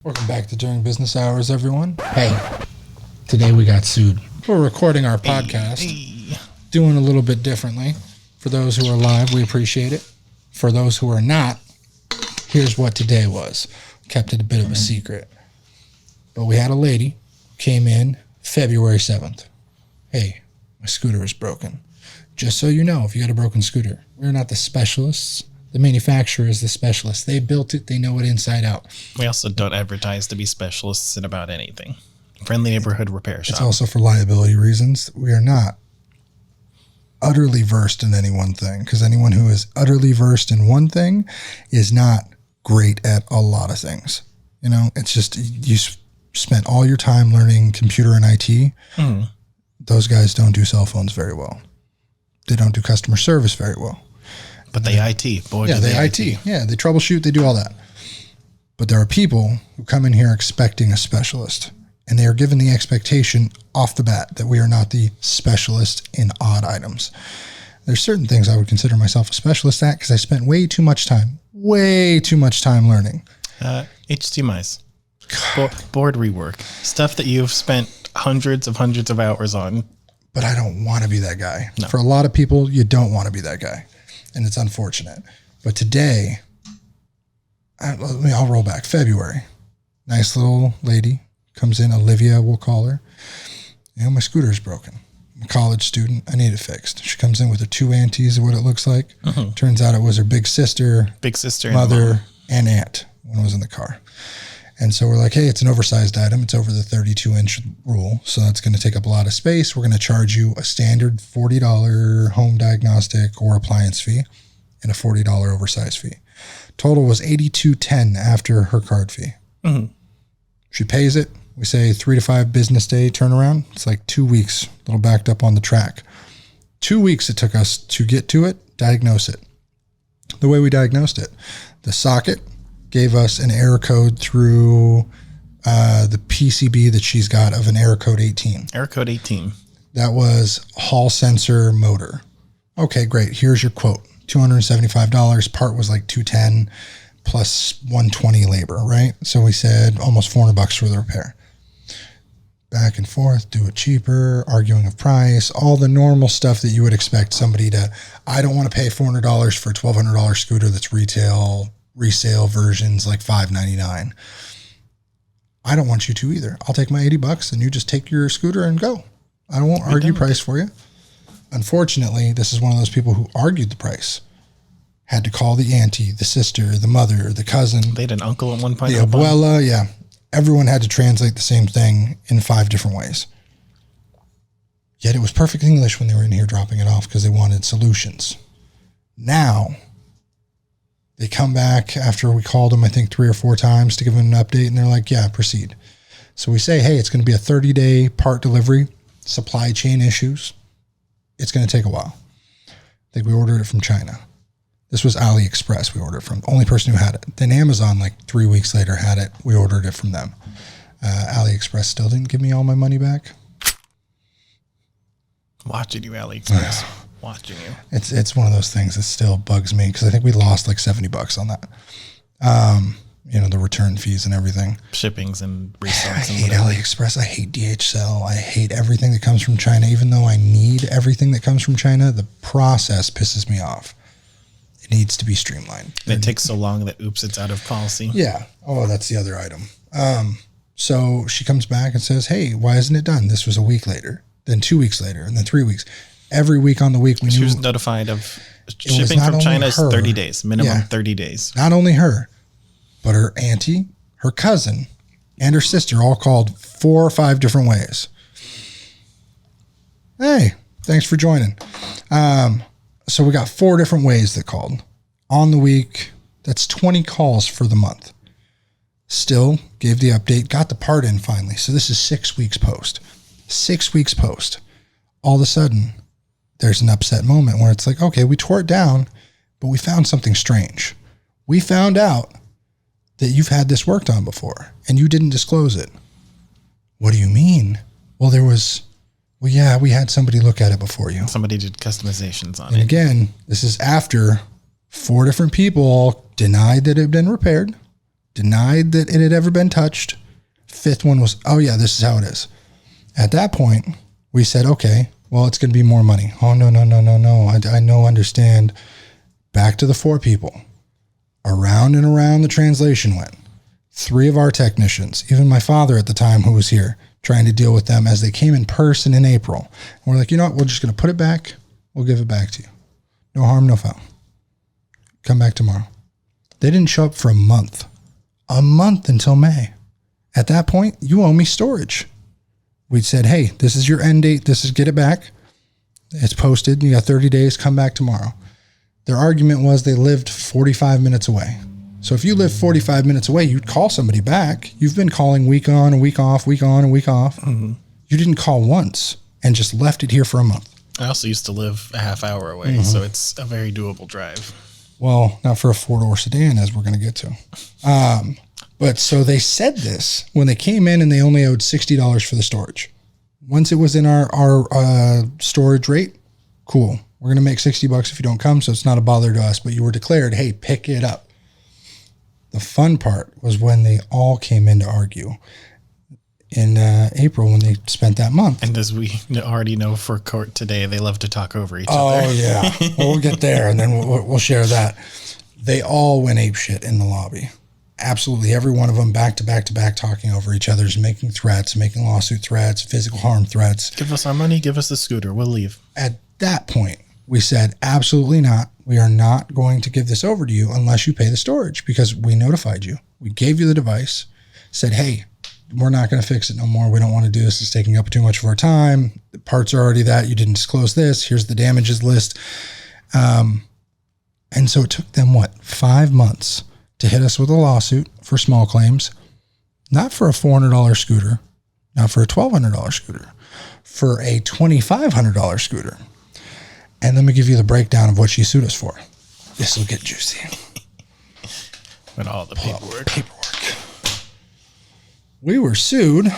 Welcome back to During Business Hours, everyone. Hey, today we got sued. We're recording our podcast, doing a little bit differently. For those who are live, we appreciate it. For those who are not, here's what today was. Kept it a bit of a secret. But we had a lady came in February 7th. Hey, my scooter is broken. Just so you know, if you got a broken scooter, we're not the specialists. The manufacturer is the specialist. They built it. They know it inside out. We also don't advertise to be specialists in about anything. Friendly neighborhood repair shop. It's also for liability reasons. We are not utterly versed in any one thing, because anyone who is utterly versed in one thing is not great at a lot of things. You know, it's just you spent all your time learning computer and IT. Those guys don't do cell phones very well. They don't do customer service very well. But they IT. Boy, yeah, they IT. Yeah, they troubleshoot. They do all that. But there are people who come in here expecting a specialist, and they are given the expectation off the bat that we are not the specialist in odd items. There's certain things I would consider myself a specialist at because I spent way too much time learning. HDMIs. Board rework. Stuff that you've spent hundreds of hours on. But I don't want to be that guy. No. For a lot of people, you don't want to be that guy. And it's unfortunate. But today, I'll roll back. February. Nice little lady comes in. Olivia, we'll call her. You know, my scooter's broken. I'm a college student. I need it fixed. She comes in with her two aunties, what it looks like. Turns out it was her big sister, mother, and aunt when I was in the car. And so we're like, hey, it's an oversized item. It's over the 32-inch rule. So that's going to take up a lot of space. We're going to charge you a standard $40 home diagnostic or appliance fee and a $40 oversized fee. Total was $82.10 after her card fee. She pays it. We say 3 to 5 business day turnaround. It's like 2 weeks, a little backed up on the track. 2 weeks it took us to get to it, diagnose it. The way we diagnosed it, the socket gave us an error code through the PCB that she's got of an error code 18. Error code 18. That was Hall sensor motor. Okay, great. Here's your quote. $275. Part was like $210 plus $120 labor, right? So we said almost $400 for the repair. Back and forth, do it cheaper, arguing of price, all the normal stuff that you would expect somebody to. I don't want to pay $400 for a $1,200 scooter that's resale versions like $599. I don't want you to either. I'll take my $80 and you just take your scooter and go. I won't argue price for you. Unfortunately, this is one of those people who argued the price. Had to call the auntie, the sister, the mother, the cousin. They had an uncle at one point. The abuela, yeah. Everyone had to translate the same thing in 5 different ways. Yet it was perfect English when they were in here dropping it off because they wanted solutions. Now, they come back after we called them, I think 3 or 4 times to give them an update, and they're like, yeah, proceed. So we say, hey, it's going to be a 30-day part delivery, supply chain issues. It's going to take a while. I think we ordered it from China. This was AliExpress we ordered it from. The only person who had it. Then Amazon, like 3 weeks later, had it. We ordered it from them. AliExpress still didn't give me all my money back. Watching you, AliExpress. Watching you. It's one of those things that still bugs me because I think we lost like $70 on that. The return fees and everything. Shippings and resales. I hate AliExpress. I hate DHL. I hate everything that comes from China. Even though I need everything that comes from China, the process pisses me off. It needs to be streamlined. And it takes so long that, oops, it's out of policy. Yeah. Oh, that's the other item. So she comes back and says, hey, why isn't it done? This was a week later, then 2 weeks later, and then 3 weeks. Every week on the week, she was notified of shipping from China is 30 days, minimum 30 days. Not only her, but her auntie, her cousin, and her sister all called 4 or 5 different ways. Hey, thanks for joining. So we got 4 different ways that called on the week. That's 20 calls for the month. Still gave the update, got the part in finally. So this is 6 weeks post. 6 weeks post. All of a sudden, there's an upset moment where it's like, okay, we tore it down, but we found something strange. We found out that you've had this worked on before and you didn't disclose it. What do you mean? Well, yeah, we had somebody look at it before you. Somebody did customizations on it. And again, this is after 4 different people all denied that it had been repaired, denied that it had ever been touched. Fifth one was, oh yeah, this is how it is. At that point, we said, okay, well, it's going to be more money. Oh, no. I know, understand. Back to the 4 people. Around and around the translation went. 3 of our technicians, even my father at the time who was here, trying to deal with them as they came in person in April. And we're like, you know what? We're just going to put it back. We'll give it back to you. No harm, no foul. Come back tomorrow. They didn't show up for a month until May. At that point, you owe me storage. We said, hey, this is your end date. This is get it back. It's posted. You got 30 days. Come back tomorrow. Their argument was they lived 45 minutes away. So if you live 45 minutes away, you'd call somebody back. You've been calling week on, a week off, week on, a week off. Mm-hmm. You didn't call once and just left it here for a month. I also used to live a half hour away, so it's a very doable drive. Well, not for a 4-door sedan, as we're going to get to. But so they said this when they came in and they only owed $60 for the storage. Once it was in our storage rate, cool. We're going to make $60 if you don't come, so it's not a bother to us. But you were declared, hey, pick it up. The fun part was when they all came in to argue in April when they spent that month. And as we already know for court today, they love to talk over each other. Oh, yeah. Well, we'll get there, and then we'll share that. They all went apeshit in the lobby. Absolutely every one of them back to back to back talking over each other's, making threats, making lawsuit threats, physical harm threats. Give us our money, give us the scooter, we'll leave. At that point, we said, absolutely not. We are not going to give this over to you unless you pay the storage because we notified you. We gave you the device, said, hey, we're not going to fix it no more. We don't want to do this. It's taking up too much of our time. The parts are already that. You didn't disclose this. Here's the damages list. And so it took them, 5 months to hit us with a lawsuit for small claims, not for a $400 scooter, not for a $1,200 scooter, for a $2,500 scooter. And let me give you the breakdown of what she sued us for. This will get juicy. With all the paperwork. We were sued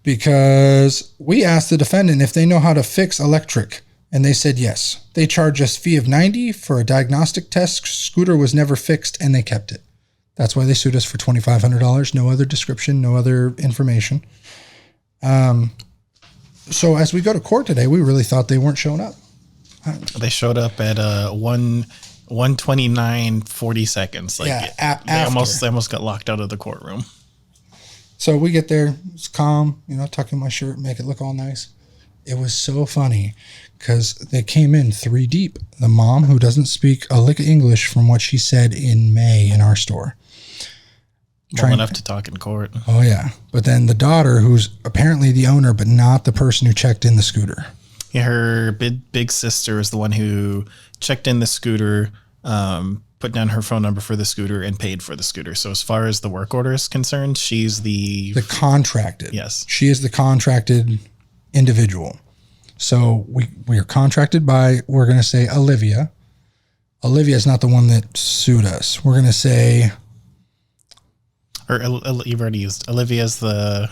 because we asked the defendant if they know how to fix electric, and they said yes. They charged us a fee of $90 for a diagnostic test. Scooter was never fixed, and they kept it. That's why they sued us for $2,500. No other description, no other information. So as we go to court today, we really thought they weren't showing up. They showed up at 1:29:40 seconds. Like they almost got locked out of the courtroom. So we get there, it's calm, tuck in my shirt, make it look all nice. It was so funny because they came in 3 deep. The mom, who doesn't speak a lick of English from what she said in May in our store. Well enough to talk in court. Oh, yeah. But then the daughter, who's apparently the owner, but not the person who checked in the scooter. Yeah, her big sister is the one who checked in the scooter, put down her phone number for the scooter, and paid for the scooter. So as far as the work order is concerned, she's the contracted. Yes. She is the contracted individual. So we are contracted by, we're going to say Olivia. Olivia is not the one that sued us. We're going to say... Or you've already used Olivia as the...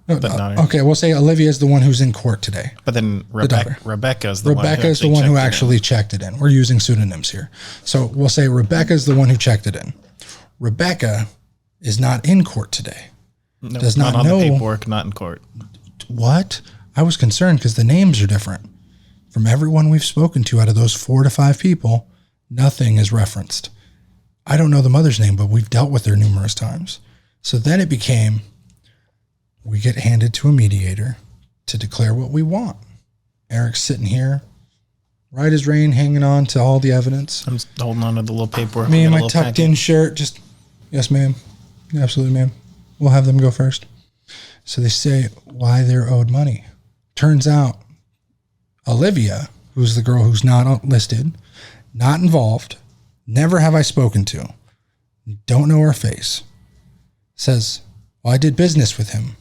Okay, we'll say Olivia is the one who's in court today. But then Rebecca is the one who actually checked it in. We're using pseudonyms here. So we'll say Rebecca is the one who checked it in. Rebecca is not in court today. No, does not know the paperwork, not in court. What? I was concerned because the names are different. From everyone we've spoken to out of those 4 to 5 people, nothing is referenced. I don't know the mother's name, but we've dealt with her numerous times. So then it became, we get handed to a mediator to declare what we want. Eric's sitting here, right as rain, hanging on to all the evidence. I'm holding on to the little paperwork. Me and my tucked in shirt, just, yes, ma'am. Absolutely, ma'am. We'll have them go first. So they say why they're owed money. Turns out Olivia, who's the girl who's not listed, not involved, never have I spoken to, don't know her face, says, well, I did business with him.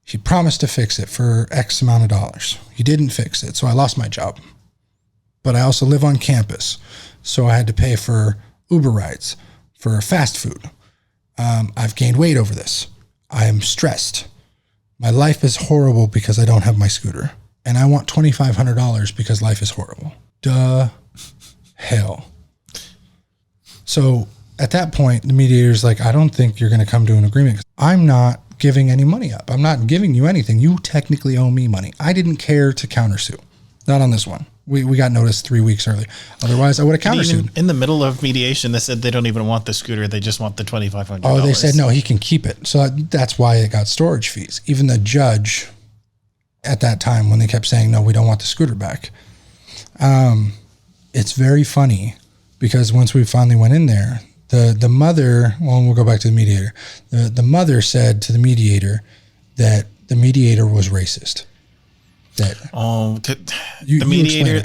He promised to fix it for X amount of dollars. He didn't fix it, so I lost my job. But I also live on campus, so I had to pay for Uber rides, for fast food. I've gained weight over this. I am stressed. My life is horrible because I don't have my scooter. And I want $2,500 because life is horrible. Duh. Hell. So at that point, the mediator's like, I don't think you're going to come to an agreement. I'm not giving any money up. I'm not giving you anything. You technically owe me money. I didn't care to countersue. Not on this one. We got notice 3 weeks early. Otherwise, I would have countersued. In the middle of mediation, they said they don't even want the scooter. They just want the $2,500. Oh, they said, no, he can keep it. So that's why it got storage fees. Even the judge at that time, when they kept saying, no, we don't want the scooter back. It's very funny because once we finally went in there, the mother, well, we'll go back to the mediator. The mother said to the mediator that the mediator was racist. The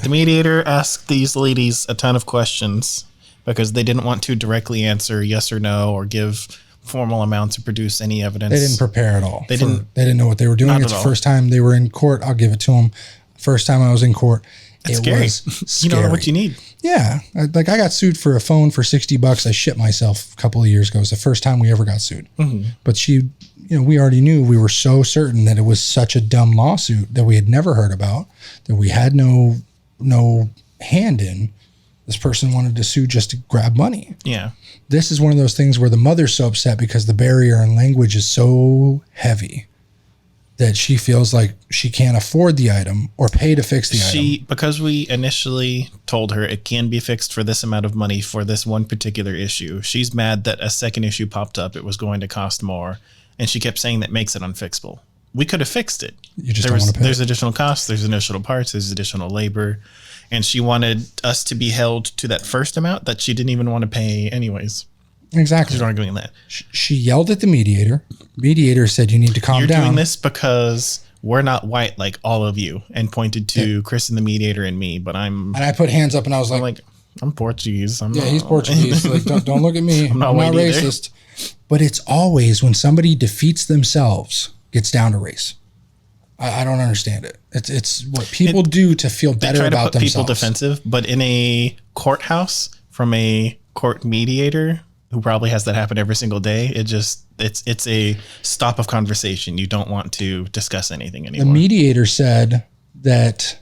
mediator asked these ladies a ton of questions because they didn't want to directly answer yes or no or give formal amounts or produce any evidence. They didn't prepare at all. They didn't know what they were doing. It's the first time they were in court. I'll give it to them. First time I was in court. It's scary. You don't know what you need. Yeah. I got sued for a phone for $60. I shit myself a couple of years ago. It was the first time we ever got sued. Mm-hmm. But we already knew, we were so certain that it was such a dumb lawsuit that we had never heard about, that we had no hand in. This person wanted to sue just to grab money. Yeah. This is one of those things where the mother's so upset because the barrier in language is so heavy that she feels like she can't afford the item or pay to fix the item. Because we initially told her it can be fixed for this amount of money for this one particular issue, she's mad that a second issue popped up. It was going to cost more. And she kept saying that makes it unfixable. We could have fixed it. You just don't want to pay. There's additional costs, there's additional parts, there's additional labor. And she wanted us to be held to that first amount that she didn't even want to pay anyways. Exactly. She's arguing that. She yelled at the mediator. Mediator said, you need to calm down. You're doing this because we're not white like all of you, and pointed to Chris and the mediator and me, but And I put hands up and I was like, I'm Portuguese. He's Portuguese. Like, don't look at me. I'm not racist. But it's always when somebody defeats themselves, gets down to race. I don't understand it. It's what people do to feel better about themselves. They try to put people defensive, but in a courthouse from a court mediator who probably has that happen every single day, it's a stop of conversation. You don't want to discuss anything anymore. The mediator said that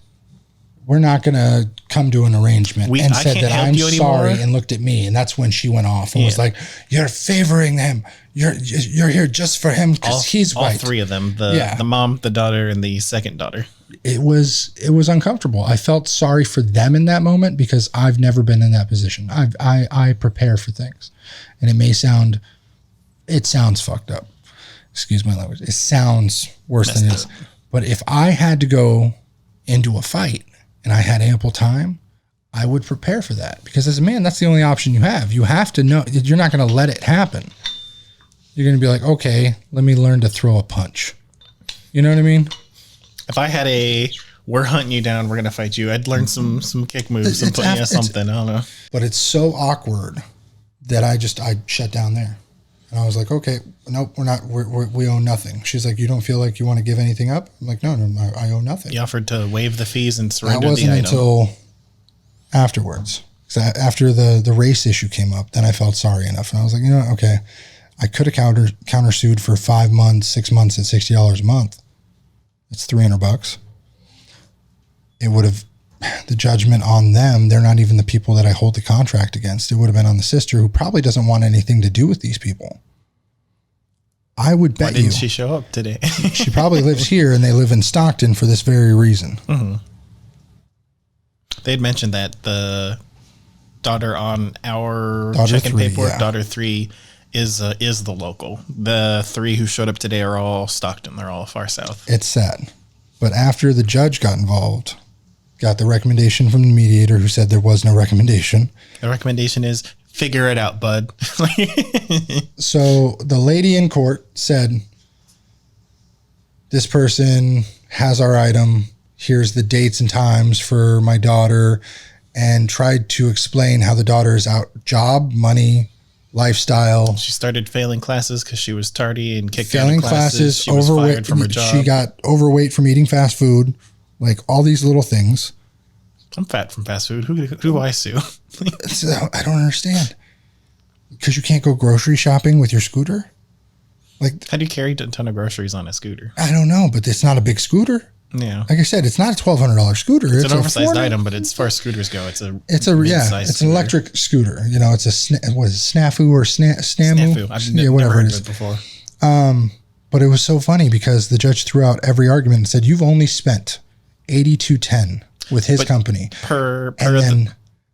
we're not going to come to an arrangement and said that I'm sorry and looked at me. And that's when she went off and was like, you're favoring him. You're here just for him because he's white. All three of them, the mom, the daughter, and the second daughter. It was uncomfortable. I felt sorry for them in that moment because I've never been in that position. I prepare for things, and it sounds fucked up. Excuse my language. It sounds worse than it is. But if I had to go into a fight and I had ample time, I would prepare for that because as a man, that's the only option you have. You have to know you're not going to let it happen. You're going to be like, okay, let me learn to throw a punch. You know what I mean? If I had we're hunting you down, we're going to fight you, I'd learn some kick moves and put you something. I don't know. But it's so awkward that I shut down there. And I was like, okay, nope, we're not, we owe nothing. She's like, you don't feel like you want to give anything up? I'm like, no, I owe nothing. You offered to waive the fees and surrender the item. That wasn't until afterwards. So after the race issue came up, then I felt sorry enough. And I was like, okay, I could have countersued for 5 months, 6 months at $60 a month. It's $300. It would have, the judgment on them, they're not even the people that I hold the contract against. It would have been on the sister who probably doesn't want anything to do with these people. I would bet you. Why didn't she show up today? She probably lives here and they live in Stockton for this very reason. Mm-hmm. They'd mentioned that the daughter on our check-in paperwork, daughter 3, is the local. The 3 who showed up today are all Stockton. They're all far south. It's sad. But after the judge got involved, got the recommendation from the mediator who said there was no recommendation. The recommendation is figure it out, bud. So the lady in court said, this person has our item. Here's the dates and times for my daughter, and tried to explain how the daughter is out job, money, lifestyle. She started failing classes because she was tardy and kicked failing out of classes. She overweight, was fired from her job. She got overweight from eating fast food, like all these little things. I'm fat from fast food. Who do I sue? I don't understand. Because you can't go grocery shopping with your scooter? Like, how do you carry a ton of groceries on a scooter? I don't know, but it's not a big scooter. Yeah. Like I said, it's not a $1,200 scooter. It's an oversized item, but as far as scooters go, it's an electric scooter. You know, it's a snafu or snamu. I've never heard of it before. But it was so funny because the judge threw out every argument and said, "You've only spent $8,210 with his company."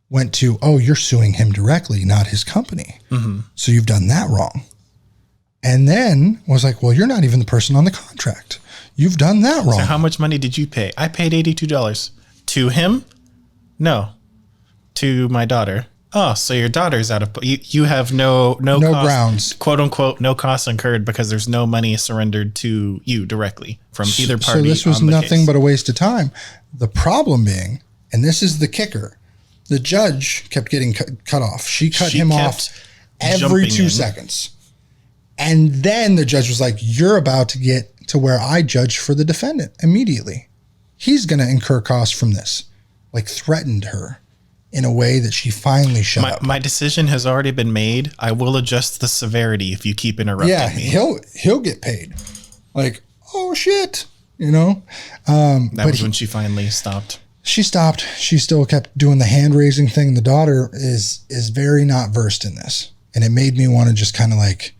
Went to, "Oh, you're suing him directly, not his company. Mm-hmm. So you've done that wrong." And then was like, "Well, you're not even the person on the contract. You've done that wrong." So how much money did you pay? I paid $82 to him. No, to my daughter. Oh, so your daughter's out of you have no cost, grounds, quote unquote, no costs incurred because there's no money surrendered to you directly from either party. So this was nothing but a waste of time. The problem being, and this is the kicker, the judge kept getting cut off. She cut him off every 2 seconds. And then the judge was like, "You're about to get to where I judge for the defendant immediately. He's going to incur costs from this." Like threatened her in a way that she finally shut up. My decision has already been made. I will adjust the severity if you keep interrupting me. Yeah, he'll get paid. Like, oh shit, you know? That was when she finally stopped. She stopped. She still kept doing the hand raising thing. The daughter is very not versed in this. And it made me want to just kind of like,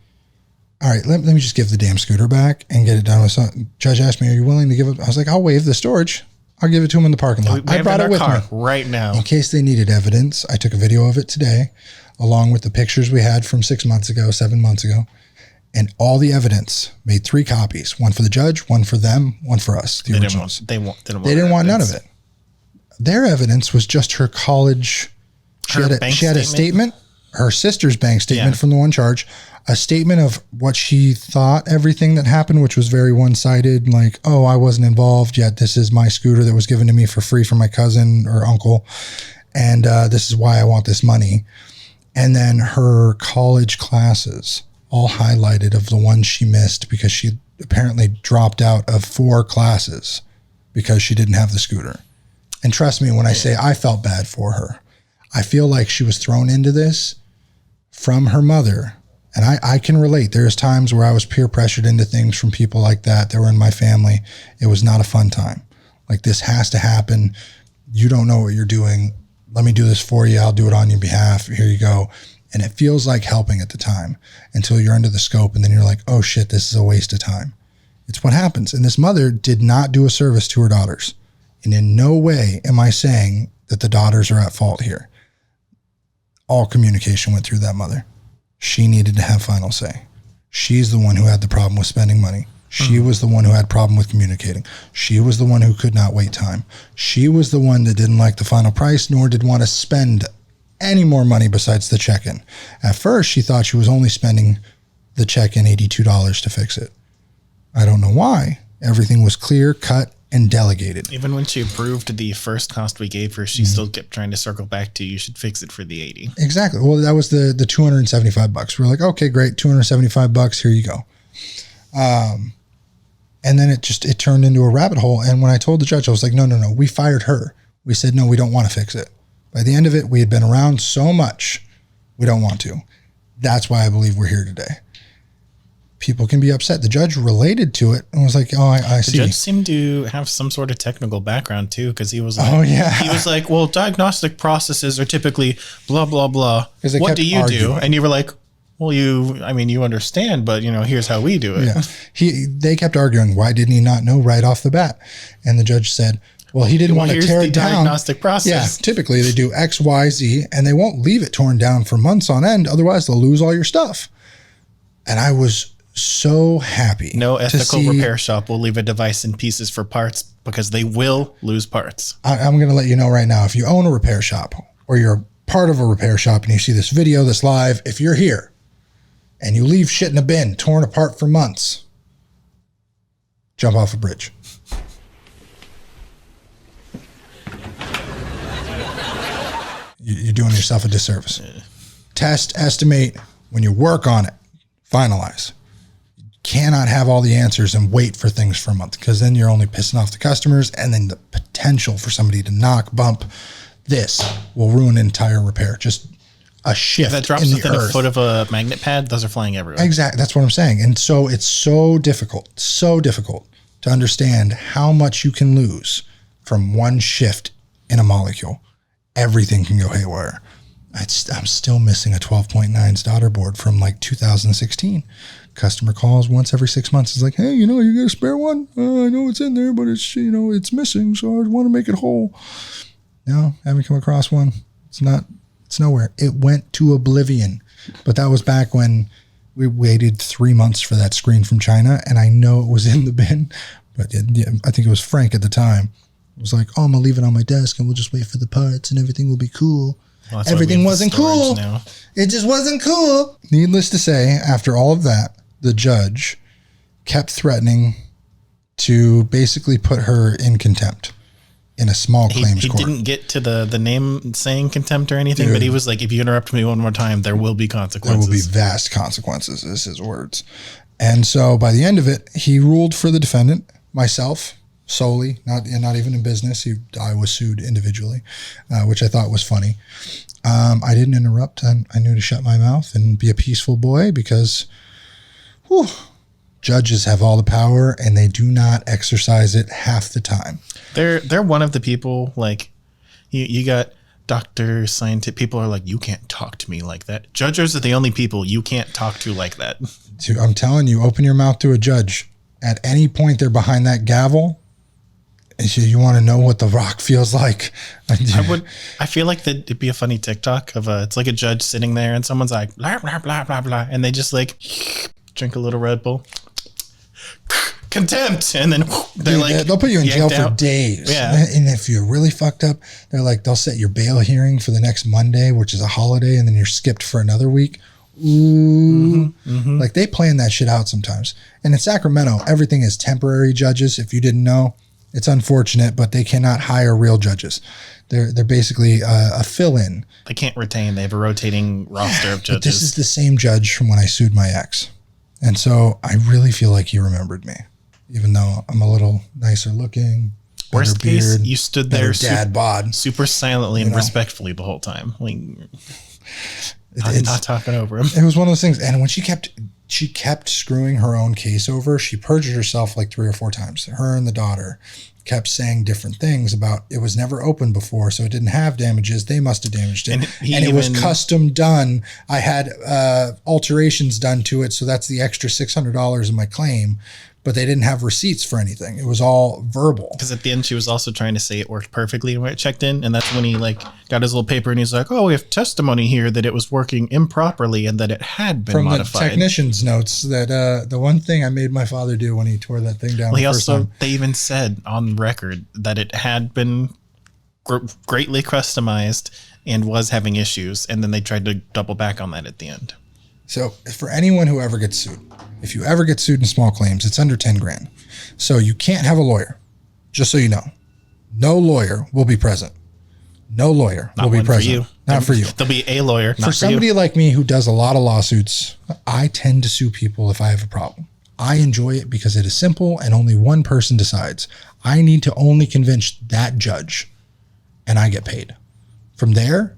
all right, let me just give the damn scooter back and get it done with something. Judge asked me, "Are you willing to give it?" I was like, "I'll waive the storage. I'll give it to him in the parking lot." I brought it with me right now in case they needed evidence. I took a video of it today, along with the pictures we had from 7 months ago, and all the evidence. Made 3 copies: one for the judge, one for them, one for us. The originals. They didn't want none of it. Their evidence was just her college. She had a statement, her sister's bank statement from the one charge, a statement of what she thought everything that happened, which was very one-sided, like, "Oh, I wasn't involved yet. This is my scooter that was given to me for free from my cousin or uncle. And this is why I want this money." And then her college classes all highlighted of the ones she missed because she apparently dropped out of 4 classes because she didn't have the scooter. And trust me when I say I felt bad for her. I feel like she was thrown into this from her mother. And I can relate. There's times where I was peer pressured into things from people like that were in my family. It was not a fun time. Like, this has to happen. You don't know what you're doing. Let me do this for you. I'll do it on your behalf. Here you go. And it feels like helping at the time until you're under the scope. And then you're like, oh shit, this is a waste of time. It's what happens. And this mother did not do a service to her daughters. And in no way am I saying that the daughters are at fault here. All communication went through that mother. She needed to have final say. She's the one who had the problem with spending money. She was the one who had problem with communicating. She was the one who could not wait time. She was the one that didn't like the final price, nor did want to spend any more money besides the check-in. At first, she thought she was only spending the check-in $82 to fix it. I don't know why. Everything was clear, cut, and delegated. Even when she approved the first cost we gave her, she still kept trying to circle back to, you should fix it for the 80. Exactly. Well, that was the $275. We're like, okay, great, $275. Here you go. And then it turned into a rabbit hole. And when I told the judge, I was like, no, we fired her. We said, no, we don't want to fix it. By the end of it, we had been around so much, we don't want to. That's why I believe we're here today. People can be upset. The judge related to it and was like, oh, I see. The judge seemed to have some sort of technical background too, because he was like, he was like, well, diagnostic processes are typically blah, blah, blah. What do you do? And you were like, well, you understand, but here's how we do it. Yeah. They kept arguing, why didn't he not know right off the bat? And the judge said, well, he didn't want to tear it down. Diagnostic process. Yeah, typically they do X, Y, Z, and they won't leave it torn down for months on end. Otherwise, they'll lose all your stuff. And I was so happy. No ethical repair shop will leave a device in pieces for parts because they will lose parts. I'm going to let you know right now, if you own a repair shop or you're part of a repair shop and you see this video, this live, if you're here and you leave shit in a bin, torn apart for months, jump off a bridge. You're doing yourself a disservice. Test, estimate, when you work on it, finalize. You cannot have all the answers and wait for things for a month, because then you're only pissing off the customers, and then the potential for somebody to knock, bump, this will ruin an entire repair. Just a shift. If that drops within a foot of a magnet pad, those are flying everywhere. Exactly. That's what I'm saying. And so it's so difficult to understand how much you can lose from one shift in a molecule. Everything can go haywire. I'm still missing a 12.9 daughter board from like 2016. Customer calls once every 6 months. It's like, hey, you got a spare one? I know it's in there, but it's, it's missing. So I want to make it whole. No, haven't come across one. It's nowhere. It went to oblivion. But that was back when we waited 3 months for that screen from China. And I know it was in the bin, but I think it was Frank at the time. It was like, oh, I'm going to leave it on my desk and we'll just wait for the parts and everything will be cool. Well, everything wasn't cool. Now. It just wasn't cool. Needless to say, after all of that, the judge kept threatening to basically put her in contempt in a small claims court. He didn't get to the name saying contempt or anything, but he was like, if you interrupt me one more time, there will be consequences. There will be vast consequences, is his words. And so by the end of it, he ruled for the defendant, myself, solely, not even in business. I was sued individually, which I thought was funny. I didn't interrupt. I knew to shut my mouth and be a peaceful boy because judges have all the power and they do not exercise it half the time. They're one of the people, like you got doctors, scientists, people are like, you can't talk to me like that. Judges are the only people you can't talk to like that. Dude, I'm telling you, open your mouth to a judge. At any point they're behind that gavel. And so you want to know what The Rock feels like? I feel like that it'd be a funny TikTok of it's like a judge sitting there and someone's like blah blah blah blah blah, and they just like drink a little Red Bull, contempt, and then they'll put you in jail for days. Yeah, and if you're really fucked up, they'll set your bail hearing for the next Monday, which is a holiday, and then you're skipped for another week. Ooh, like they plan that shit out sometimes. And in Sacramento, everything is temporary judges. If you didn't know. It's unfortunate, but they cannot hire real judges. They're basically a fill-in. They can't retain. They have a rotating roster of judges. But this is the same judge from when I sued my ex. And so I really feel like he remembered me, even though I'm a little nicer looking. Worst case, you stood there dad bod. Super silently and respectfully the whole time. Like, not talking over him. It was one of those things. And when she kept screwing her own case over. She perjured herself like 3 or 4 times. Her and the daughter kept saying different things about it was never opened before, so it didn't have damages. They must have damaged it. And it was custom done. I had alterations done to it, so that's the extra $600 in my claim. But they didn't have receipts for anything. It was all verbal. Because at the end, she was also trying to say it worked perfectly when it checked in. And that's when he got his little paper and he's like, oh, we have testimony here that it was working improperly and that it had been modified. From the technician's notes that the one thing I made my father do when he tore that thing down the first time. They even said on record that it had been greatly customized and was having issues. And then they tried to double back on that at the end. So for anyone who ever gets sued, if you ever get sued in small claims, it's under 10 grand. So you can't have a lawyer, just so you know. No lawyer will be present. No lawyer will be present. Not for you. There'll be a lawyer. For somebody like me who does a lot of lawsuits, I tend to sue people if I have a problem. I enjoy it because it is simple and only one person decides. I need to only convince that judge and I get paid. From there,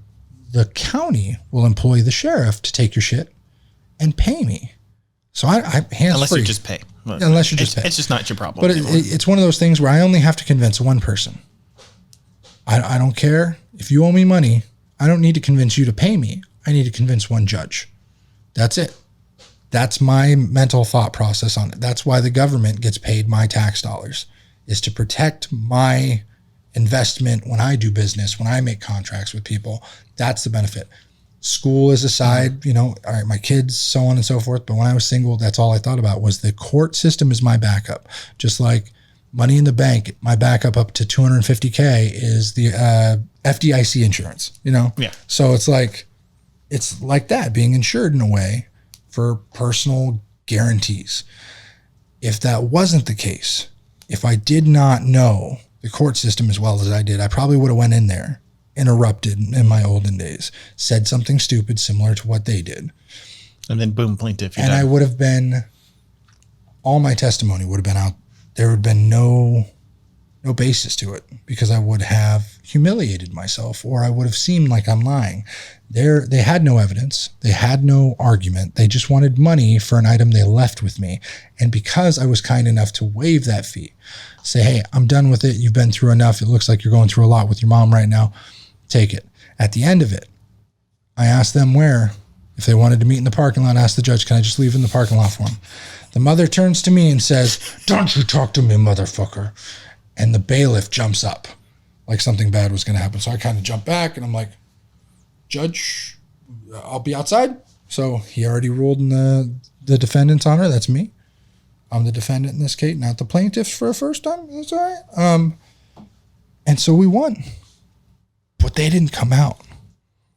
the county will employ the sheriff to take your shit and pay me. So I unless you just pay. Unless you just pay. It's just not your problem. But it's one of those things where I only have to convince one person. I don't care. If you owe me money, I don't need to convince you to pay me. I need to convince one judge. That's it. That's my mental thought process on it. That's why the government gets paid my tax dollars, is to protect my investment when I do business, when I make contracts with people. That's the benefit. School is a side, all right, my kids, so on and so forth. But when I was single, that's all I thought about was the court system is my backup. Just like money in the bank, my backup up to $250K is the FDIC insurance, Yeah. So it's like that, being insured in a way for personal guarantees. If that wasn't the case, if I did not know the court system as well as I did, I probably would have went in there, interrupted in my olden days, said something stupid similar to what they did. And then boom, plaintiff. And I would have been, all my testimony would have been out. There would have been no no basis to it, because I would have humiliated myself, or I would have seemed like I'm lying. They had no evidence. They had no argument. They just wanted money for an item they left with me. And because I was kind enough to waive that fee, say, hey, I'm done with it. You've been through enough. It looks like you're going through a lot with your mom right now. Take it. At the end of it, I asked them where. If they wanted to meet in the parking lot, I asked the judge, can I just leave in the parking lot for them? The mother turns to me and says, don't you talk to me, motherfucker. And the bailiff jumps up like something bad was going to happen. So I kind of jump back and I'm like, Judge, I'll be outside. So he already ruled in the defendant's honor. That's me. I'm the defendant in this case, not the plaintiff for a first time. That's all right. And so we won. But they didn't come out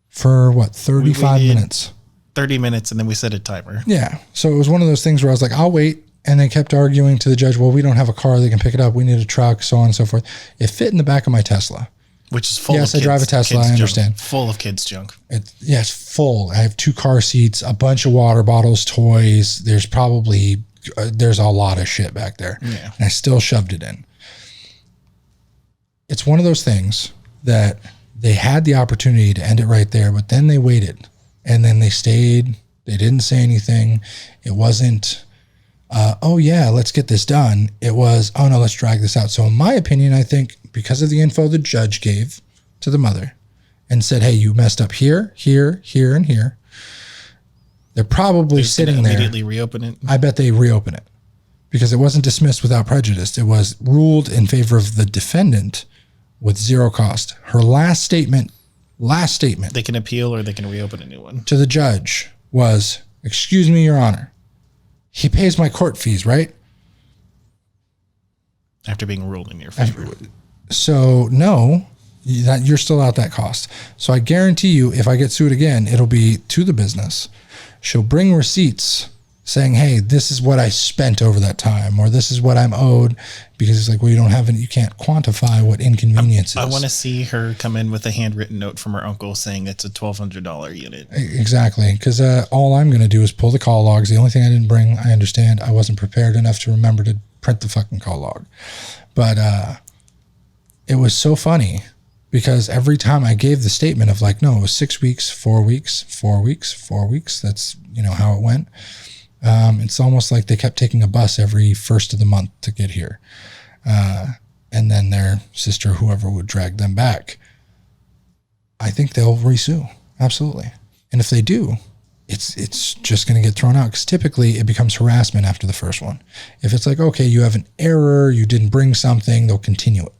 for 35 minutes. 30 minutes, and then we set a timer. Yeah. So it was one of those things where I was like, I'll wait. And they kept arguing to the judge, well, we don't have a car. They can pick it up. We need a truck, so on and so forth. It fit in the back of my Tesla. Which is full of kids. Yes, I drive a Tesla. I understand. Junk. Full of kids' junk. It's full. I have 2 car seats, a bunch of water bottles, toys. There's a lot of shit back there. Yeah. And I still shoved it in. It's one of those things that they had the opportunity to end it right there, but then they waited. And then they stayed. They didn't say anything. It wasn't, oh yeah, let's get this done. It was, oh no, let's drag this out. So in my opinion, I think because of the info the judge gave to the mother and said, hey, you messed up here, here, here, and here. They're probably sitting there. Immediately reopen it. I bet they reopen it because it wasn't dismissed without prejudice. It was ruled in favor of the defendant with 0 cost. Her last statement. They can appeal or they can reopen a new one. To the judge was, excuse me, Your Honor. He pays my court fees, right? After being ruled in your favor. So no, you're still out that cost. So I guarantee you, if I get sued again, it'll be to the business. She'll bring receipts saying, hey, this is what I spent over that time, or this is what I'm owed, because it's like, well, you can't quantify what inconvenience is. I want to see her come in with a handwritten note from her uncle saying it's a $1,200 unit. Exactly. Because all I'm going to do is pull the call logs. The only thing I didn't bring, I understand, I wasn't prepared enough to remember to print the fucking call log. But it was so funny because every time I gave the statement of like, no, it was 6 weeks, 4 weeks, 4 weeks, 4 weeks. That's, how it went. It's almost like they kept taking a bus every first of the month to get here. And then their sister, whoever, would drag them back. I think they'll resue. Absolutely. And if they do, it's just going to get thrown out because typically it becomes harassment after the first one. If it's like, okay, you have an error, you didn't bring something, they'll continue it.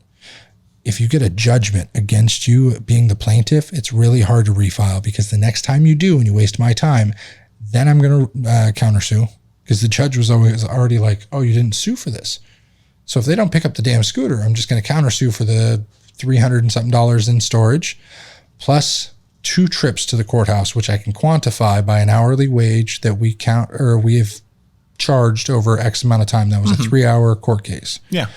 If you get a judgment against you being the plaintiff, it's really hard to refile because the next time you do and you waste my time, then I'm going to countersue because the judge was already like, oh, you didn't sue for this. So if they don't pick up the damn scooter, I'm just going to countersue for the $300 and something in storage, plus 2 trips to the courthouse, which I can quantify by an hourly wage that we have charged over X amount of time. That was a 3-hour court case. Yeah.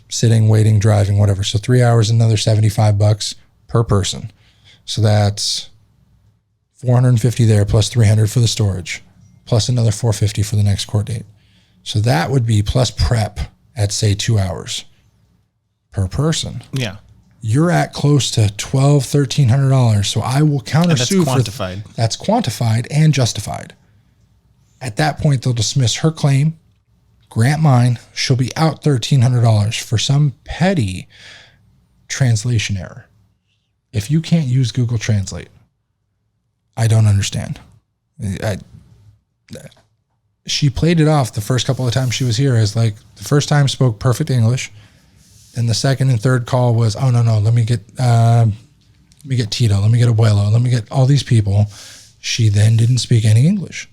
Sitting, waiting, driving, whatever. So 3 hours, another $75 per person. So that's $450 there plus $300 for the storage, plus another $450 for the next court date. So that would be plus prep at say 2 hours per person. Yeah. You're at close to $1,200, $1,300. So I will countersue. That's quantified. That's quantified and justified. At that point, they'll dismiss her claim, grant mine. She'll be out $1,300 for some petty translation error. If you can't use Google Translate, I don't understand. She played it off the first couple of times she was here as like the first time spoke perfect English. And the second and third call was, oh, no, let me get Tito, let me get Abuelo, let me get all these people. She then didn't speak any English.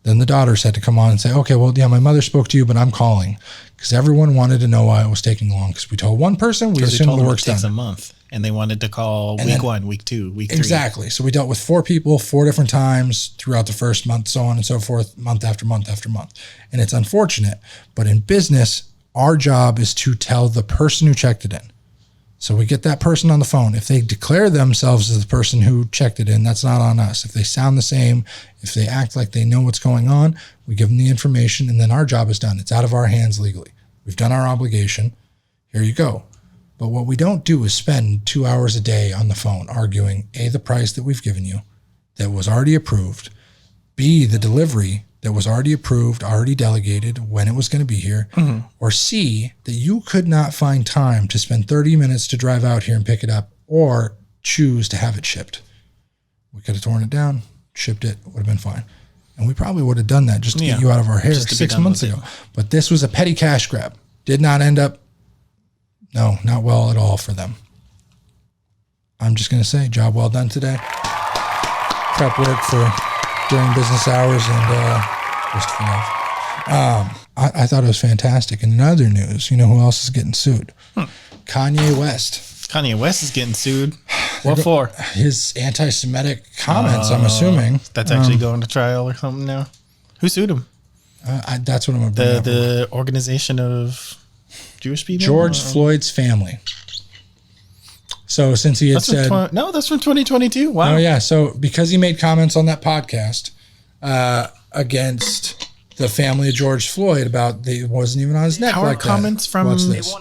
Then the daughters had to come on and say, okay, well, yeah, my mother spoke to you, but I'm calling. Because everyone wanted to know why it was taking long. Because we told one person, we assumed the work's done. It takes a month. And they wanted to call week 1, week 2, week 3. Exactly. So we dealt with 4 people, 4 different times throughout the first month, so on and so forth, month after month after month. And it's unfortunate. But in business, our job is to tell the person who checked it in. So we get that person on the phone. If they declare themselves as the person who checked it in, that's not on us. If they sound the same, if they act like they know what's going on, we give them the information, and then our job is done. It's out of our hands legally. We've done our obligation. Here you go. But what we don't do is spend 2 hours a day on the phone arguing, A, the price that we've given you that was already approved, B, the delivery that was already approved, already delegated when it was going to be here, or C, that you could not find time to spend 30 minutes to drive out here and pick it up or choose to have it shipped. We could have torn it down, shipped it, would have been fine. And we probably would have done that just to get you out of our hair 6 months ago. But this was a petty cash grab. Did not end up, no, not well at all for them. I'm just going to say, job well done today. Prep work for during business hours and just for love. I thought it was fantastic. And in other news, you know who else is getting sued? Kanye West. Kanye West is getting sued. What for? His anti-Semitic comments, I'm assuming. That's actually going to trial or something now. Who sued him? That's what I'm going to bring up. The organization of Jewish people? George Floyd's family. So since he had said... No, that's from 2022. Wow. Oh, yeah. So because he made comments on that podcast against the family of George Floyd about it wasn't even on his neck. How are comments from... What's this?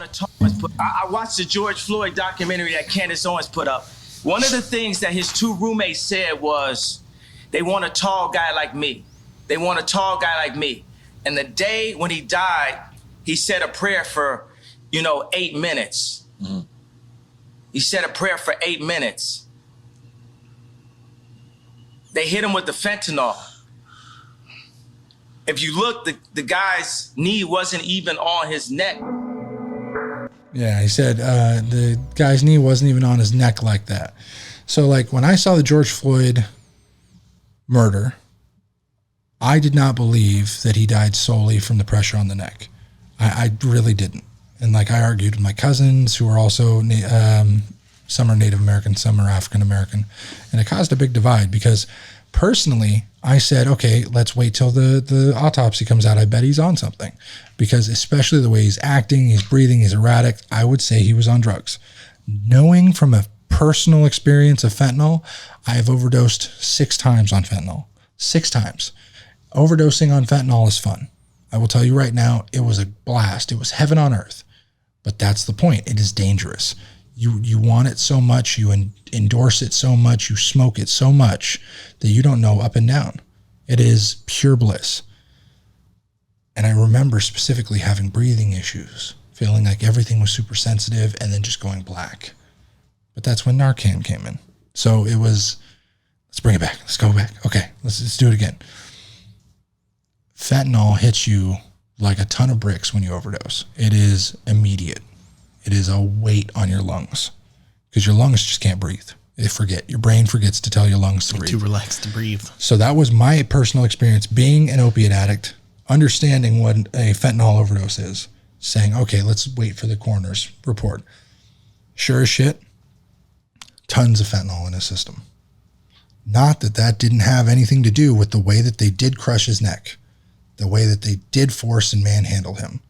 I watched the George Floyd documentary that Candace Owens put up. One of the things that his two roommates said was, they want a tall guy like me. They want a tall guy like me. And the day when he died, he said a prayer for, 8 minutes. Mm-hmm. He said a prayer for 8 minutes. They hit him with the fentanyl. If you look, the guy's knee wasn't even on his neck. Yeah, he said the guy's knee wasn't even on his neck like that. So, like, when I saw the George Floyd murder, I did not believe that he died solely from the pressure on the neck. I really didn't. And, like, I argued with my cousins who are also, some are Native American, some are African American. And it caused a big divide because personally, I said, okay, let's wait till the autopsy comes out. I bet he's on something. Because especially the way he's acting, he's breathing, he's erratic, I would say he was on drugs. Knowing from a personal experience of fentanyl, I have overdosed 6 times on fentanyl. 6 times. Overdosing on fentanyl is fun. I will tell you right now, it was a blast. It was heaven on earth. But that's the point. It is dangerous. You want it so much, you endorse it so much, you smoke it so much that you don't know up and down. It is pure bliss. And I remember specifically having breathing issues, feeling like everything was super sensitive and then just going black. But that's when Narcan came in. So it was, let's bring it back. Let's go back. Okay, let's do it again. Fentanyl hits you like a ton of bricks when you overdose. It is immediate. It is a weight on your lungs because your lungs just can't breathe. They forget. Your brain forgets to tell your lungs to breathe. Too relaxed to breathe. So that was my personal experience being an opiate addict, understanding what a fentanyl overdose is, saying, okay, let's wait for the coroner's report. Sure as shit, tons of fentanyl in his system. Not that didn't have anything to do with the way that they did crush his neck, the way that they did force and manhandle him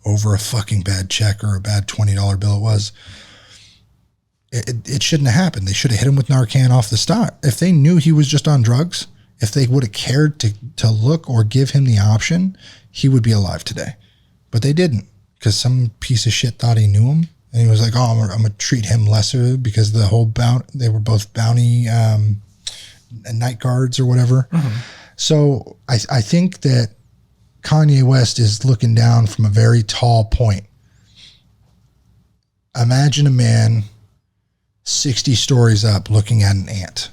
over a fucking bad check or a bad $20 bill it was. It shouldn't have happened. They should have hit him with Narcan off the start. If they knew he was just on drugs, if they would have cared to look or give him the option, he would be alive today. But they didn't because some piece of shit thought he knew him. And he was like, oh, I'm going to treat him lesser because the whole they were both bounty night guards or whatever. Mm-hmm. So I think that Kanye West is looking down from a very tall point. Imagine a man 60 stories up looking at an ant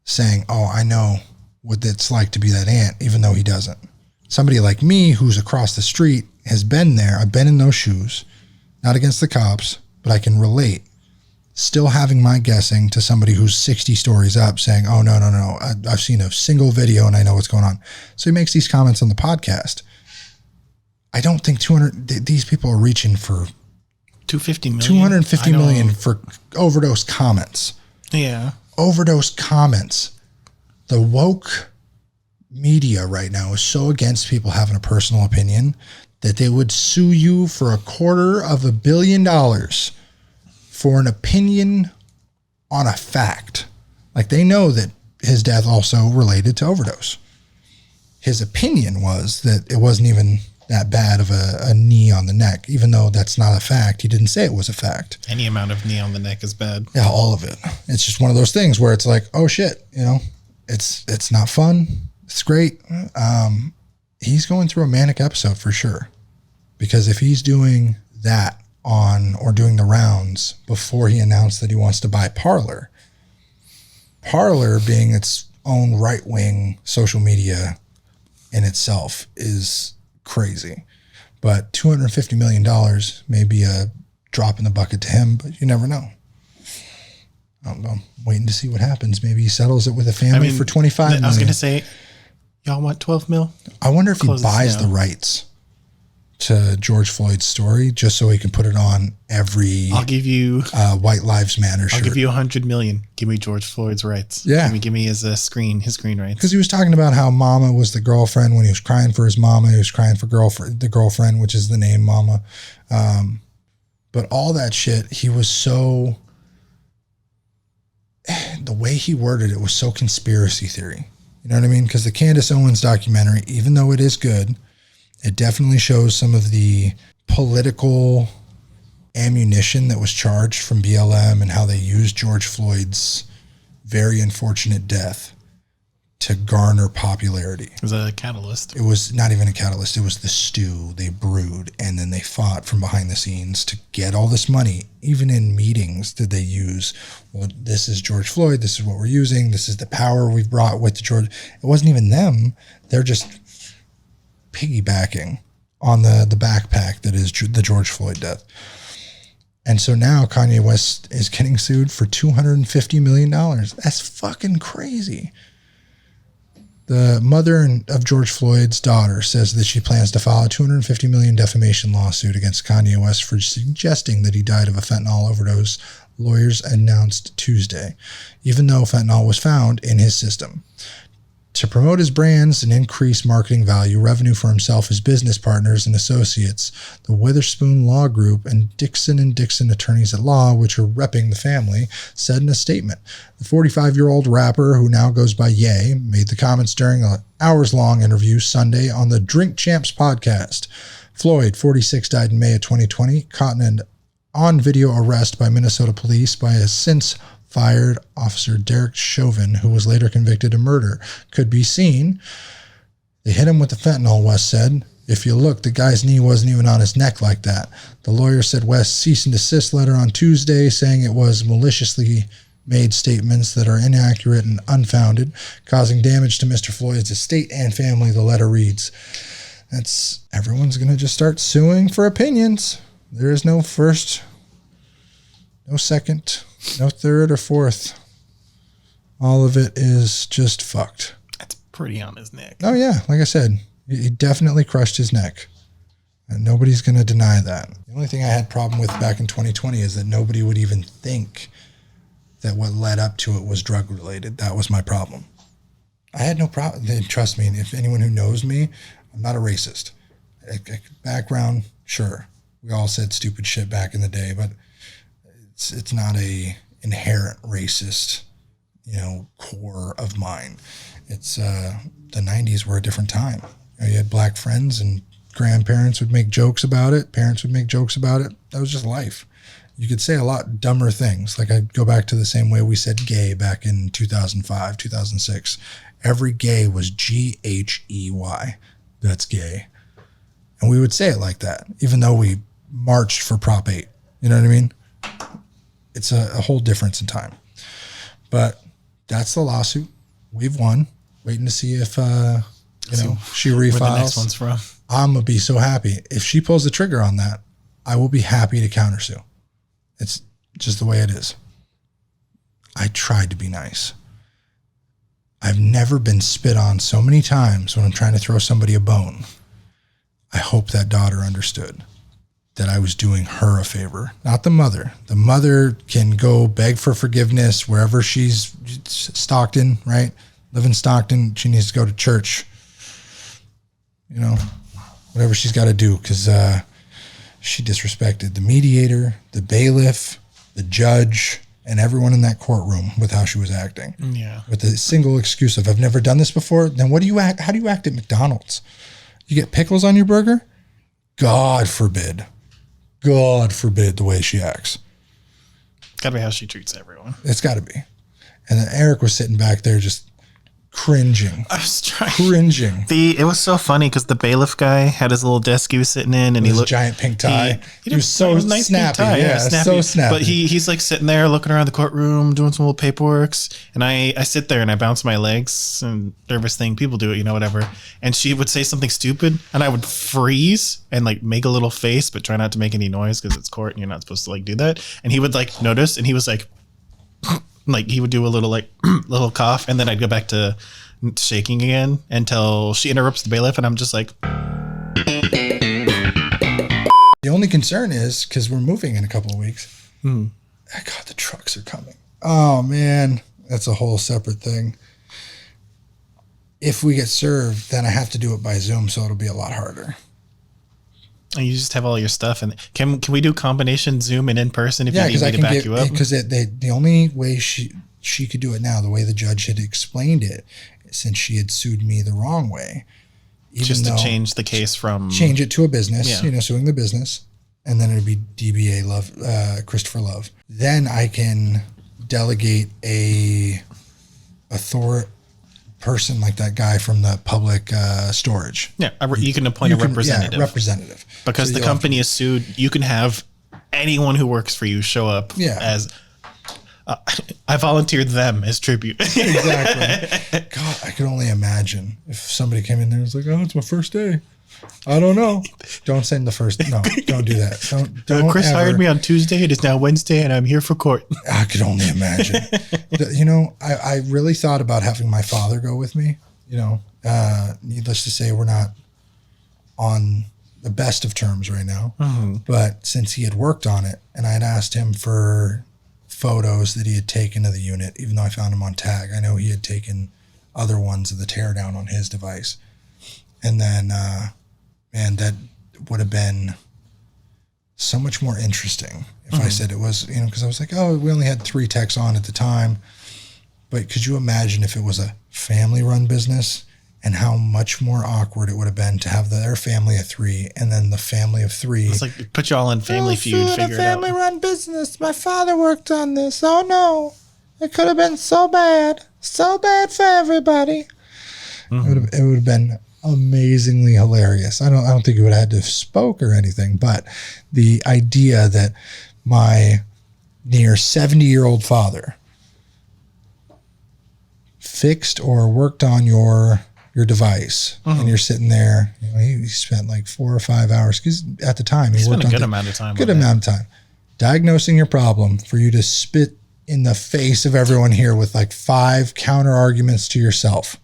saying, oh, I know what it's like to be that ant, even though he doesn't. Somebody like me who's across the street has been there. I've been in those shoes, not against the cops, but I can relate. Still having my guessing to somebody who's 60 stories up saying, oh, no. I've seen a single video and I know what's going on. So he makes these comments on the podcast. I don't think these people are reaching for 250 million. 250 million for overdose comments. Yeah. Overdose comments. The woke media right now is so against people having a personal opinion that they would sue you for $250 million for an opinion on a fact. Like they know that his death also related to overdose. His opinion was that it wasn't even that bad of a knee on the neck, even though that's not a fact. He didn't say it was a fact. Any amount of knee on the neck is bad. Yeah, all of it. It's just one of those things where it's like, oh shit, it's not fun. It's great. He's going through a manic episode for sure, because if he's doing that or doing the rounds before he announced that he wants to buy Parler being its own right-wing social media in itself is crazy. But $250 million may be a drop in the bucket to him, but you never know. I'm waiting to see what happens. Maybe he settles it with a family for $25 million. I was going to say, y'all want 12 mil? I wonder if he buys the rights to George Floyd's story just so he can put it on every I'll give you White Lives Matter shirt. I'll give you $100 million. Give me George Floyd's rights. Yeah. Give me his screen rights. Because he was talking about how Mama was the girlfriend when he was crying for his mama. He was crying for the girlfriend, which is the name Mama. But all that shit, he was so... The way he worded it was so conspiracy theory. You know what I mean? Because the Candace Owens documentary, even though it is good, it definitely shows some of the political ammunition that was charged from BLM and how they used George Floyd's very unfortunate death to garner popularity. It was a catalyst. It was not even a catalyst. It was the stew they brewed, and then they fought from behind the scenes to get all this money. Even in meetings did they use, well, this is George Floyd, this is what we're using, this is the power we've brought with the George. It wasn't even them. They're just piggybacking on the backpack that is the George Floyd death. And so now Kanye West is getting sued for $250 million. That's fucking crazy. The mother of George Floyd's daughter says that she plans to file a $250 million defamation lawsuit against Kanye West for suggesting that he died of a fentanyl overdose, lawyers announced Tuesday, even though fentanyl was found in his system. To promote his brands and increase marketing value, revenue for himself, his business partners and associates, the Witherspoon Law Group and Dixon & Dixon Attorneys at Law, which are repping the family, said in a statement. The 45-year-old rapper, who now goes by Ye, made the comments during an hours-long interview Sunday on the Drink Champs podcast. Floyd, 46, died in May of 2020, caught in an on-video arrest by Minnesota police by a since-fired officer Derek Chauvin, who was later convicted of murder, could be seen. They hit him with the fentanyl, West said. If you look, the guy's knee wasn't even on his neck like that. The lawyer said West's cease and desist letter on Tuesday, saying it was maliciously made statements that are inaccurate and unfounded, causing damage to Mr. Floyd's estate and family. The letter reads, everyone's going to just start suing for opinions. There is no first, no second, no third or fourth. All of it is just fucked. That's pretty on his neck. Oh, yeah. Like I said, he definitely crushed his neck. And nobody's going to deny that. The only thing I had problem with back in 2020 is that nobody would even think that what led up to it was drug related. That was my problem. I had no problem. Trust me, if anyone who knows me, I'm not a racist. Background, sure. We all said stupid shit back in the day, but it's not a inherent racist, core of mine. It's the 90s were a different time. You had black friends and grandparents would make jokes about it. Parents would make jokes about it. That was just life. You could say a lot dumber things. Like I go back to the same way we said gay back in 2005, 2006. Every gay was G-H-E-Y. That's gay. And we would say it like that, even though we marched for Prop 8. You know what I mean? It's a whole difference in time. But that's the lawsuit. We've won. Waiting to see if she refiles. Where the next one's from. I'm going to be so happy. If she pulls the trigger on that, I will be happy to countersue. It's just the way it is. I tried to be nice. I've never been spit on so many times when I'm trying to throw somebody a bone. I hope that daughter understood that I was doing her a favor, not the mother. The mother can go beg for forgiveness wherever she's Stockton, right? Live in Stockton. She needs to go to church. Whatever she's got to do, because she disrespected the mediator, the bailiff, the judge, and everyone in that courtroom with how she was acting. Yeah. With the single excuse of, I've never done this before. Then how do you act at McDonald's? You get pickles on your burger? God forbid the way she acts. Gotta be how she treats everyone. It's got to be. And then Eric was sitting back there just cringing. I was trying. Cringing. It was so funny because the bailiff guy had his little desk he was sitting in, and With his giant pink tie. He was so nice snappy. Pink tie, yeah, snappy. so snappy. But he's like sitting there looking around the courtroom, doing some little paperwork, and I sit there and I bounce my legs and nervous thing. People do it, whatever. And she would say something stupid, and I would freeze and like make a little face, but try not to make any noise because it's court and you're not supposed to like do that. And he would like notice, and he was like. Like he would do a little like little cough, and then I'd go back to shaking again until she interrupts the bailiff, and I'm just like. The only concern is because we're moving in a couple of weeks. God, the trucks are coming. Oh man, that's a whole separate thing. If we get served, then I have to do it by Zoom, so it'll be a lot harder. And you just have all your stuff, and can we do combination Zoom and in person if you need me to back you up? Because the only way she could do it now, the way the judge had explained it, since she had sued me the wrong way, just to change the case from change it to a business, suing the business, and then it'd be DBA Love, Christopher Love. Then I can delegate a person like that guy from the public storage. Yeah, you can appoint a representative. Yeah, representative. Because the company is sued, you can have anyone who works for you show up as I volunteered them as tribute. Exactly. God, I could only imagine if somebody came in there and was like, "Oh, it's my first day. I don't know." Don't send the first. No, don't do that. Don't. Chris hired me on Tuesday. It is now Wednesday, and I'm here for court. I could only imagine. I really thought about having my father go with me. Needless to say, we're not on the best of terms right now. Mm-hmm. But since he had worked on it, and I had asked him for photos that he had taken of the unit, even though I found him on tag, I know he had taken other ones of the teardown on his device. And then, man, that would have been so much more interesting if I said it was, because I was like, oh, we only had 3 techs on at the time. But could you imagine if it was a family-run business and how much more awkward it would have been to have their family of 3 and then the family of 3? It's like put you all in Family Feud, figure it out. Family-run business. My father worked on this. Oh, no. It could have been so bad. So bad for everybody. Mm-hmm. It would have been amazingly hilarious. I don't think it would have had to have spoke or anything, but the idea that my near 70-year-old father fixed or worked on your device, and you're sitting there, he spent like 4 or 5 hours, because at the time he worked on a good amount of time diagnosing your problem for you to spit in the face of everyone here with like 5 counter arguments to yourself.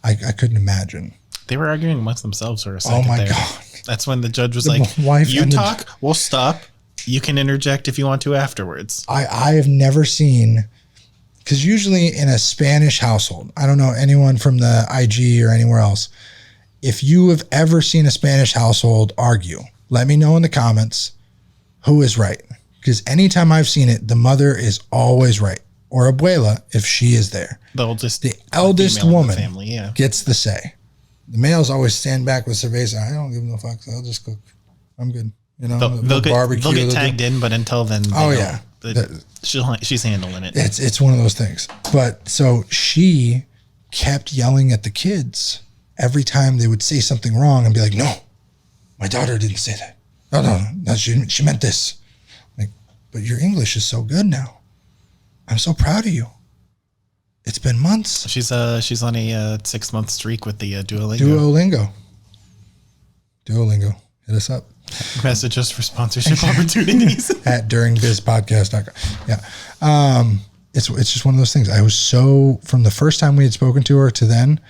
I couldn't imagine. They were arguing amongst themselves for a second. Oh my God. That's when the judge was like, you talk, we'll stop. You can interject if you want to afterwards. I have never seen, because usually in a Spanish household, I don't know anyone from the IG or anywhere else, if you have ever seen a Spanish household argue, let me know in the comments who is right. Because anytime I've seen it, the mother is always right. Or abuela, if she is there. The eldest woman gets the say. The males always stand back with cerveza. I don't give no fucks. I'll just cook. I'm good. They'll get tagged in, but until then, she's handling it. It's one of those things. But so she kept yelling at the kids every time they would say something wrong and be like, "No, my daughter didn't say that. No, she meant this." Like, but your English is so good now. I'm so proud of you. It's been months. She's on a 6-month streak with the Duolingo. Duolingo. Hit us up. Message us for sponsorship opportunities at duringbizpodcast.com. Yeah. It's just one of those things. I was so, from the first time we had spoken to her to then,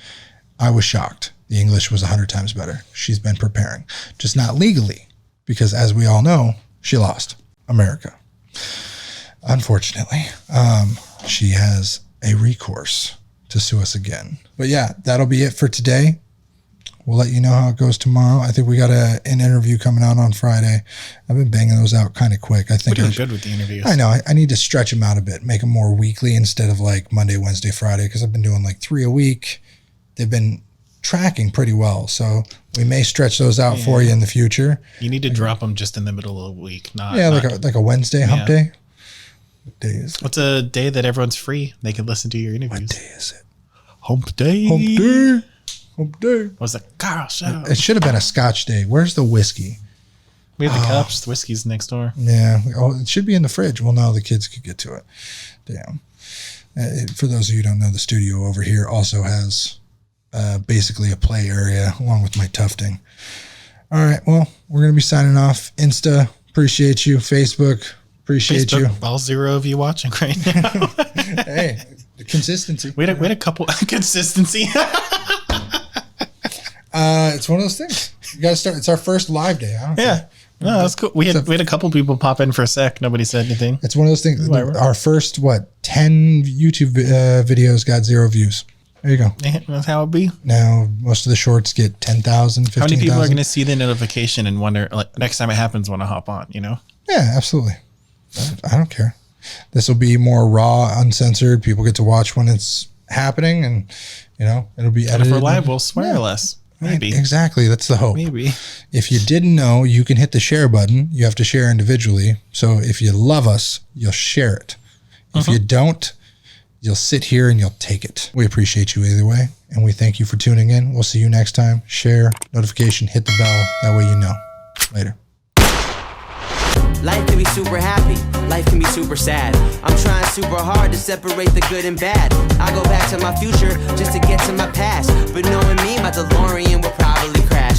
I was shocked. The English was 100 times better. She's been preparing, just not legally, because as we all know, she lost America. Unfortunately, she has a recourse to sue us again. But yeah, that'll be it for today. We'll let you know how it goes tomorrow. I think we got an interview coming out on Friday. I've been banging those out kind of quick. I think we're doing good with the interviews. I know. I need to stretch them out a bit, make them more weekly instead of like Monday, Wednesday, Friday, because I've been doing like 3 a week. They've been tracking pretty well. So we may stretch those out for you in the future. You need to drop them just in the middle of the week. Not like a Wednesday hump day. What day is it? What's a day that everyone's free? They can listen to your interviews. What day is it? Hump day. Hump day. Hump day. Was a Carl show. It should have been a Scotch day. Where's the whiskey? We have the cups. The whiskey's next door. Yeah. Oh, it should be in the fridge. Well, now the kids could get to it. Damn. For those of you who don't know, the studio over here also has basically a play area along with my tufting. All right. Well, we're going to be signing off. Insta, appreciate you. Facebook, appreciate you. All 0 of you watching right now. Hey, the consistency. We had a couple consistency. It's one of those things. You got to start. It's our first live day. I don't care. No, that's cool. We had a couple people pop in for a sec. Nobody said anything. It's one of those things. Our first 10 YouTube videos got 0 views. There you go. That's how it be. Now most of the shorts get 10,000, 15,000. How many people are going to see the notification and wonder, like, next time it happens, want to hop on? You know? Yeah, absolutely. I don't care. This will be more raw, uncensored. People get to watch when it's happening, and it'll be edited. And if we're live, we'll swear less. Maybe. Exactly. That's the hope. Maybe. If you didn't know, you can hit the share button. You have to share individually. So if you love us, you'll share it. If you don't, you'll sit here and you'll take it. We appreciate you either way. And we thank you for tuning in. We'll see you next time. Share, notification, hit the bell. That way you know. Later. Life can be super happy, life can be super sad. I'm trying super hard to separate the good and bad. I go back to my future just to get to my past. But knowing me, my DeLorean will probably